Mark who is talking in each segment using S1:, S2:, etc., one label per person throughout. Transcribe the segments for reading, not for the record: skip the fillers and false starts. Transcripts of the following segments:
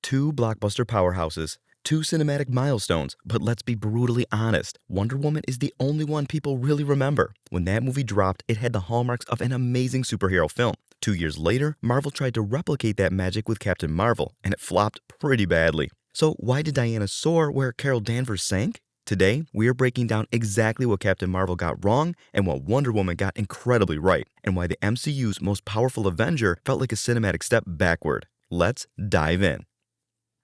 S1: two blockbuster powerhouses, two cinematic milestones, but let's be brutally honest, Wonder Woman is the only one people really remember. When that movie dropped, it had the hallmarks of an amazing superhero film. 2 years later, Marvel tried to replicate that magic with Captain Marvel, and it flopped pretty badly. So why did Diana soar where Carol Danvers sank? Today, we are breaking down exactly what Captain Marvel got wrong and what Wonder Woman got incredibly right, and why the MCU's most powerful Avenger felt like a cinematic step backward. Let's dive in.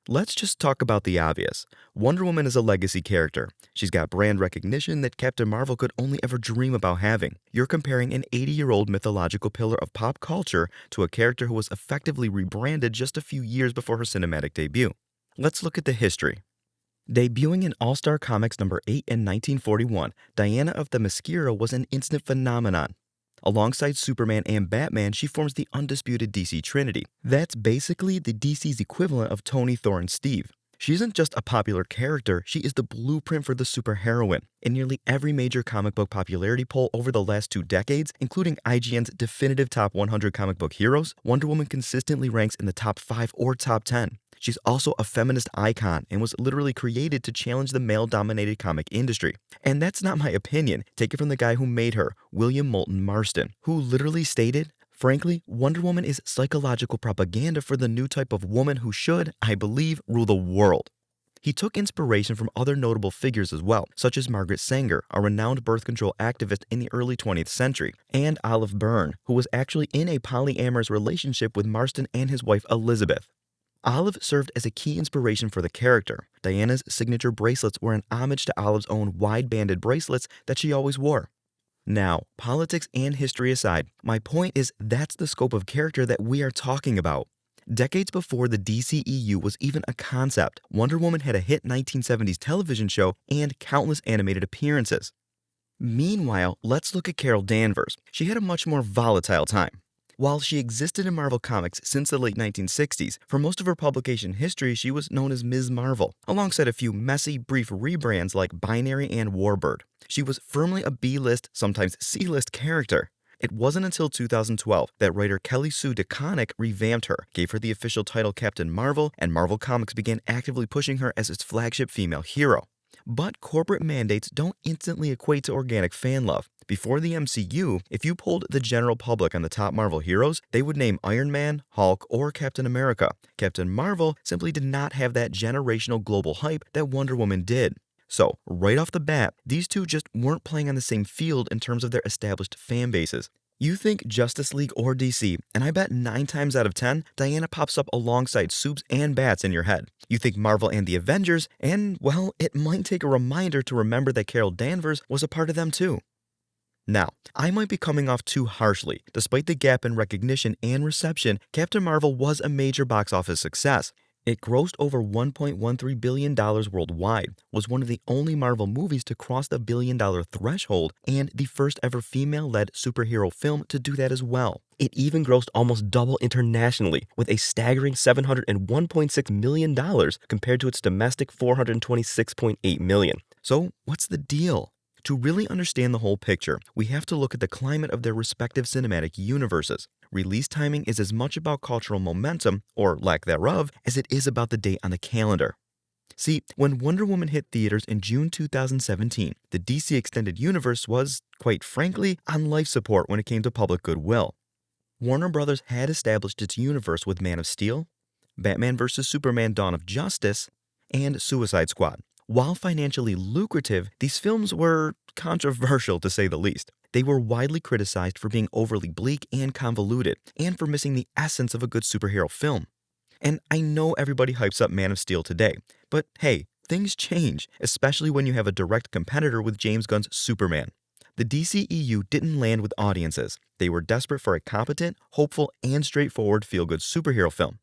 S1: Let's just talk about the obvious. Wonder Woman is a legacy character. She's got brand recognition that Captain Marvel could only ever dream about having. You're comparing an 80-year-old mythological pillar of pop culture to a character who was effectively rebranded just a few years before her cinematic debut. Let's look at the history. Debuting in All-Star Comics number 8 in 1941, Diana of Themyscira was an instant phenomenon. Alongside Superman and Batman, she forms the undisputed DC Trinity. That's basically the DC's equivalent of Tony, Thor, and Steve. She isn't just a popular character, she is the blueprint for the superheroine. In nearly every major comic book popularity poll over the last 2 decades, including IGN's definitive top 100 comic book heroes, Wonder Woman consistently ranks in the top 5 or top 10. She's also a feminist icon and was literally created to challenge the male-dominated comic industry. And that's not my opinion. Take it from the guy who made her, William Moulton Marston, who literally stated, "Frankly, Wonder Woman is psychological propaganda for the new type of woman who should, I believe, rule the world." He took inspiration from other notable figures as well, such as Margaret Sanger, a renowned birth control activist in the early 20th century, and Olive Byrne, who was actually in a polyamorous relationship with Marston and his wife Elizabeth. Olive served as a key inspiration for the character. Diana's signature bracelets were an homage to Olive's own wide-banded bracelets that she always wore. Now, politics and history aside, my point is that's the scope of character that we are talking about. Decades before the DCEU was even a concept, Wonder Woman had a hit 1970s television show and countless animated appearances. Meanwhile, let's look at Carol Danvers. She had a much more volatile time. While she existed in Marvel Comics since the late 1960s, for most of her publication history she was known as Ms. Marvel, alongside a few messy, brief rebrands like Binary and Warbird. She was firmly a B-list, sometimes C-list character. It wasn't until 2012 that writer Kelly Sue DeConnick revamped her, gave her the official title Captain Marvel, and Marvel Comics began actively pushing her as its flagship female hero. But corporate mandates don't instantly equate to organic fan love. Before the MCU, if you polled the general public on the top Marvel heroes, they would name Iron Man, Hulk, or Captain America. Captain Marvel simply did not have that generational global hype that Wonder Woman did. So, right off the bat, these two just weren't playing on the same field in terms of their established fan bases. You think Justice League or DC, and I bet 9 times out of 10, Diana pops up alongside Supes and Bats in your head. You think Marvel and the Avengers, and, well, it might take a reminder to remember that Carol Danvers was a part of them too. Now, I might be coming off too harshly. Despite the gap in recognition and reception, Captain Marvel was a major box office success. It grossed over $1.13 billion worldwide, was one of the only Marvel movies to cross the billion-dollar threshold, and the first ever female-led superhero film to do that as well. It even grossed almost double internationally, with a staggering $701.6 million compared to its domestic $426.8 million. So, what's the deal? To really understand the whole picture, we have to look at the climate of their respective cinematic universes. Release timing is as much about cultural momentum, or lack thereof, as it is about the date on the calendar. See, when Wonder Woman hit theaters in June 2017, the DC Extended Universe was, quite frankly, on life support when it came to public goodwill. Warner Brothers had established its universe with Man of Steel, Batman vs. Superman: Dawn of Justice, and Suicide Squad. While financially lucrative, these films were controversial to say the least. They were widely criticized for being overly bleak and convoluted, and for missing the essence of a good superhero film. And I know everybody hypes up Man of Steel today, but hey, things change, especially when you have a direct competitor with James Gunn's Superman. The DCEU didn't land with audiences. They were desperate for a competent, hopeful, and straightforward feel-good superhero film.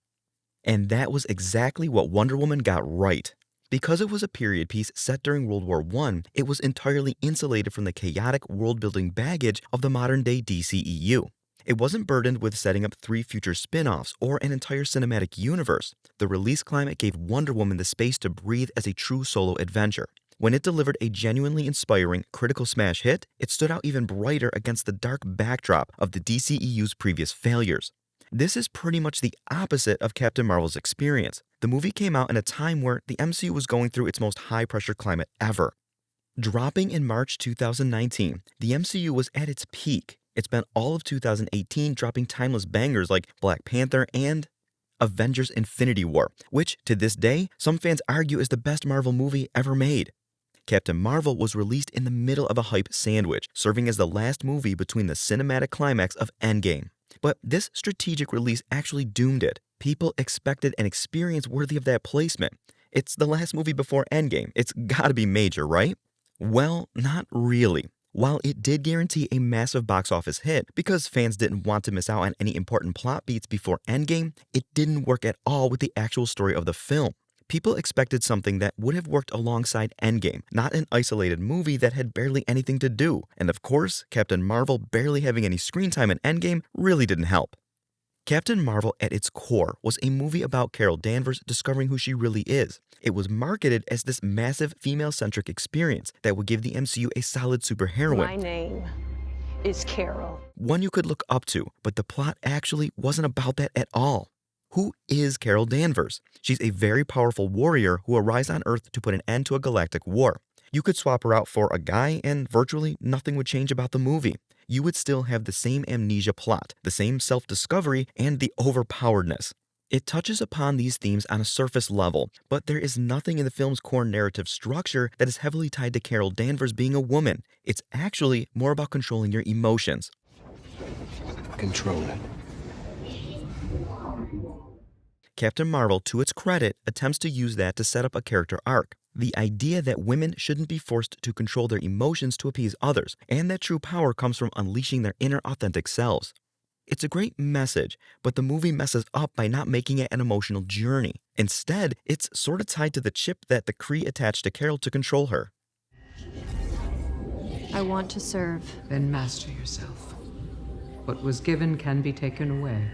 S1: And that was exactly what Wonder Woman got right. Because it was a period piece set during World War I, it was entirely insulated from the chaotic world-building baggage of the modern-day DCEU. It wasn't burdened with setting up 3 future spin-offs or an entire cinematic universe. The release climate gave Wonder Woman the space to breathe as a true solo adventure. When it delivered a genuinely inspiring, critical smash hit, it stood out even brighter against the dark backdrop of the DCEU's previous failures. This is pretty much the opposite of Captain Marvel's experience. The movie came out in a time where the MCU was going through its most high-pressure climate ever. Dropping in March 2019, the MCU was at its peak. It spent all of 2018 dropping timeless bangers like Black Panther and Avengers Infinity War, which, to this day, some fans argue is the best Marvel movie ever made. Captain Marvel was released in the middle of a hype sandwich, serving as the last movie between the cinematic climax of Endgame. But this strategic release actually doomed it. People expected an experience worthy of that placement. It's the last movie before Endgame. It's gotta be major, right? Well, not really. While it did guarantee a massive box office hit because fans didn't want to miss out on any important plot beats before Endgame, it didn't work at all with the actual story of the film. People expected something that would have worked alongside Endgame, not an isolated movie that had barely anything to do. And of course, Captain Marvel barely having any screen time in Endgame really didn't help. Captain Marvel at its core was a movie about Carol Danvers discovering who she really is. It was marketed as this massive female-centric experience that would give the MCU a solid superheroine.
S2: My name is Carol.
S1: One you could look up to, but the plot actually wasn't about that at all. Who is Carol Danvers? She's a very powerful warrior who arrives on Earth to put an end to a galactic war. You could swap her out for a guy and virtually nothing would change about the movie. You would still have the same amnesia plot, the same self-discovery, and the overpoweredness. It touches upon these themes on a surface level, but there is nothing in the film's core narrative structure that is heavily tied to Carol Danvers being a woman. It's actually more about controlling your emotions.
S3: Control it.
S1: Captain Marvel, to its credit, attempts to use that to set up a character arc. The idea that women shouldn't be forced to control their emotions to appease others, and that true power comes from unleashing their inner authentic selves. It's a great message, but the movie messes up by not making it an emotional journey. Instead, it's sort of tied to the chip that the Kree attached to Carol to control her.
S4: I want to serve.
S5: Then master yourself. What was given can be taken away.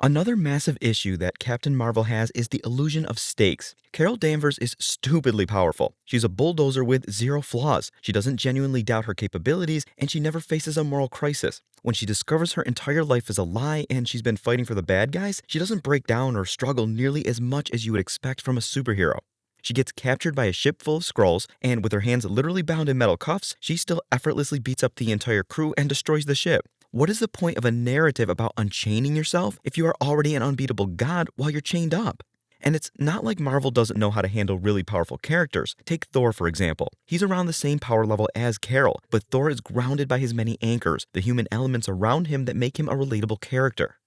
S1: Another massive issue that Captain Marvel has is the illusion of stakes. Carol Danvers is stupidly powerful. She's a bulldozer with zero flaws. She doesn't genuinely doubt her capabilities, and she never faces a moral crisis. When she discovers her entire life is a lie and she's been fighting for the bad guys, she doesn't break down or struggle nearly as much as you would expect from a superhero. She gets captured by a ship full of Skrulls, and with her hands literally bound in metal cuffs, she still effortlessly beats up the entire crew and destroys the ship. What is the point of a narrative about unchaining yourself if you are already an unbeatable god while you're chained up? And it's not like Marvel doesn't know how to handle really powerful characters. Take Thor, for example. He's around the same power level as Carol, but Thor is grounded by his many anchors, the human elements around him that make him a relatable character.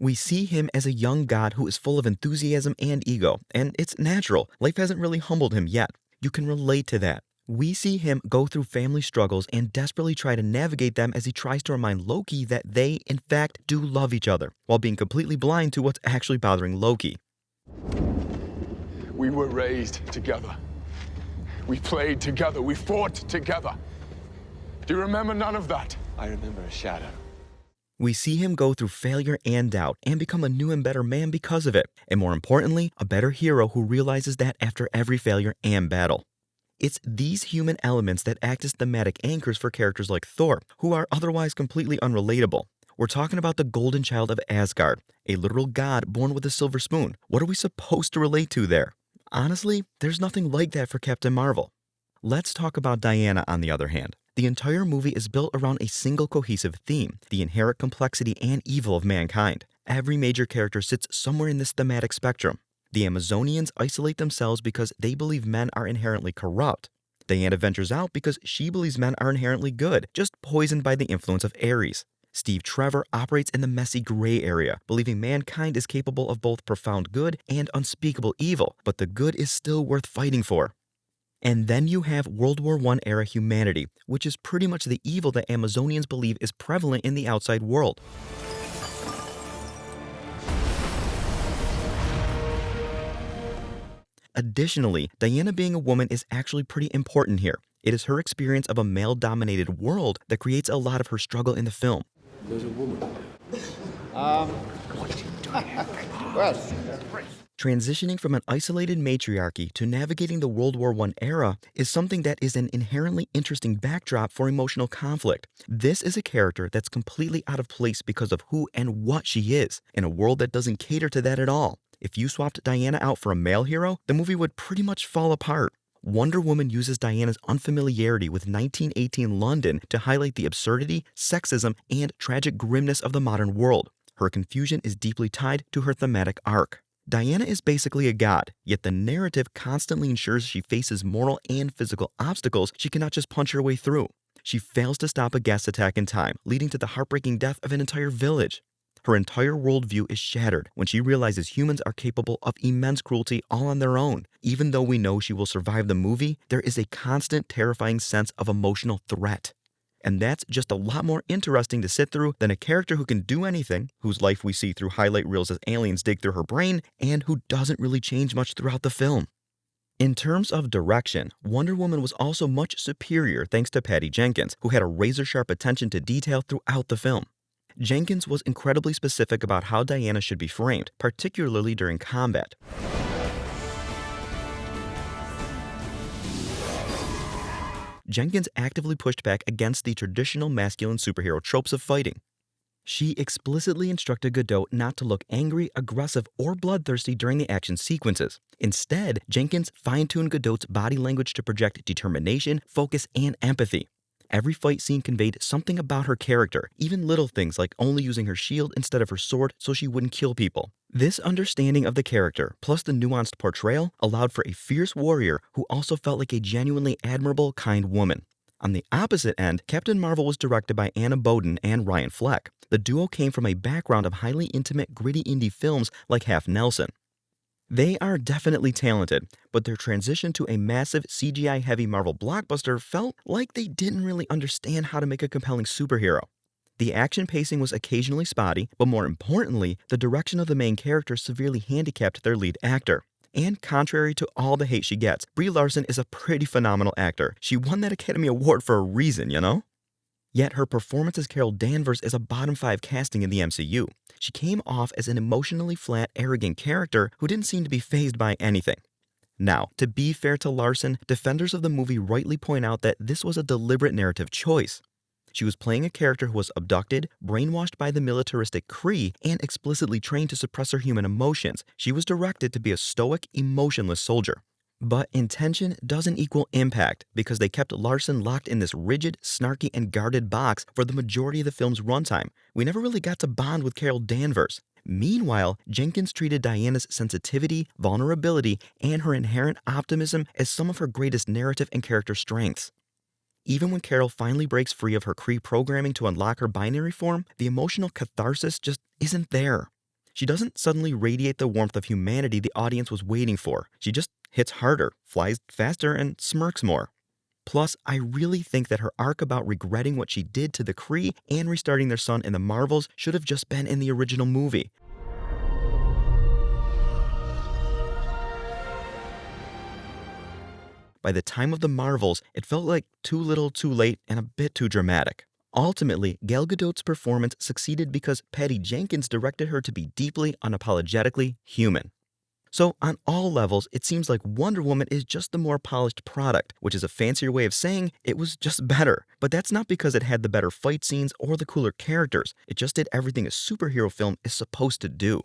S1: We see him as a young god who is full of enthusiasm and ego, and it's natural. Life hasn't really humbled him yet. You can relate to that. We see him go through family struggles and desperately try to navigate them as he tries to remind Loki that they, in fact, do love each other, while being completely blind to what's actually bothering Loki.
S3: We were raised together. We played together. We fought together. Do you remember none of that? I remember a shadow.
S1: We see him go through failure and doubt and become a new and better man because of it, and more importantly, a better hero who realizes that after every failure and battle. It's these human elements that act as thematic anchors for characters like Thor, who are otherwise completely unrelatable. We're talking about the golden child of Asgard, a literal god born with a silver spoon. What are we supposed to relate to there? Honestly, there's nothing like that for Captain Marvel. Let's talk about Diana, on the other hand. The entire movie is built around a single cohesive theme, the inherent complexity and evil of mankind. Every major character sits somewhere in this thematic spectrum. The Amazonians isolate themselves because they believe men are inherently corrupt. Diana ventures out because she believes men are inherently good, just poisoned by the influence of Ares. Steve Trevor operates in the messy gray area, believing mankind is capable of both profound good and unspeakable evil, but the good is still worth fighting for. And then you have World War I era humanity, which is pretty much the evil that Amazonians believe is prevalent in the outside world. Additionally, Diana being a woman is actually pretty important here. It is her experience of a male-dominated world that creates a lot of her struggle in the film.
S3: There's a woman.
S6: Well.
S1: Transitioning from an isolated matriarchy to navigating the World War I era is something that is an inherently interesting backdrop for emotional conflict. This is a character that's completely out of place because of who and what she is, in a world that doesn't cater to that at all. If you swapped Diana out for a male hero, the movie would pretty much fall apart. Wonder Woman uses Diana's unfamiliarity with 1918 London to highlight the absurdity, sexism, and tragic grimness of the modern world. Her confusion is deeply tied to her thematic arc. Diana is basically a god, yet the narrative constantly ensures she faces moral and physical obstacles she cannot just punch her way through. She fails to stop a gas attack in time, leading to the heartbreaking death of an entire village. Her entire worldview is shattered when she realizes humans are capable of immense cruelty all on their own. Even though we know she will survive the movie, there is a constant, terrifying sense of emotional threat. And that's just a lot more interesting to sit through than a character who can do anything, whose life we see through highlight reels as aliens dig through her brain, and who doesn't really change much throughout the film. In terms of direction, Wonder Woman was also much superior thanks to Patty Jenkins, who had a razor-sharp attention to detail throughout the film. Jenkins was incredibly specific about how Diana should be framed, particularly during combat. Jenkins actively pushed back against the traditional masculine superhero tropes of fighting. She explicitly instructed Godot not to look angry, aggressive, or bloodthirsty during the action sequences. Instead, Jenkins fine-tuned Godot's body language to project determination, focus, and empathy. Every fight scene conveyed something about her character, even little things like only using her shield instead of her sword so she wouldn't kill people. This understanding of the character, plus the nuanced portrayal, allowed for a fierce warrior who also felt like a genuinely admirable, kind woman. On the opposite end, Captain Marvel was directed by Anna Boden and Ryan Fleck. The duo came from a background of highly intimate, gritty indie films like Half Nelson. They are definitely talented, but their transition to a massive CGI-heavy Marvel blockbuster felt like they didn't really understand how to make a compelling superhero. The action pacing was occasionally spotty, but more importantly, the direction of the main character severely handicapped their lead actor. And contrary to all the hate she gets, Brie Larson is a pretty phenomenal actor. She won that Academy Award for a reason, you know? Yet her performance as Carol Danvers is a bottom 5 casting in the MCU. She came off as an emotionally flat, arrogant character who didn't seem to be fazed by anything. Now, to be fair to Larson, defenders of the movie rightly point out that this was a deliberate narrative choice. She was playing a character who was abducted, brainwashed by the militaristic Kree, and explicitly trained to suppress her human emotions. She was directed to be a stoic, emotionless soldier. But intention doesn't equal impact, because they kept Larson locked in this rigid, snarky, and guarded box for the majority of the film's runtime. We never really got to bond with Carol Danvers. Meanwhile, Jenkins treated Diana's sensitivity, vulnerability, and her inherent optimism as some of her greatest narrative and character strengths. Even when Carol finally breaks free of her Kree programming to unlock her binary form, the emotional catharsis just isn't there. She doesn't suddenly radiate the warmth of humanity the audience was waiting for. She just hits harder, flies faster, and smirks more. Plus, I really think that her arc about regretting what she did to the Kree and restarting their son in the Marvels should have just been in the original movie. By the time of the Marvels, it felt like too little, too late, and a bit too dramatic. Ultimately, Gal Gadot's performance succeeded because Patty Jenkins directed her to be deeply, unapologetically human. So on all levels, it seems like Wonder Woman is just the more polished product, which is a fancier way of saying it was just better. But that's not because it had the better fight scenes or the cooler characters. It just did everything a superhero film is supposed to do.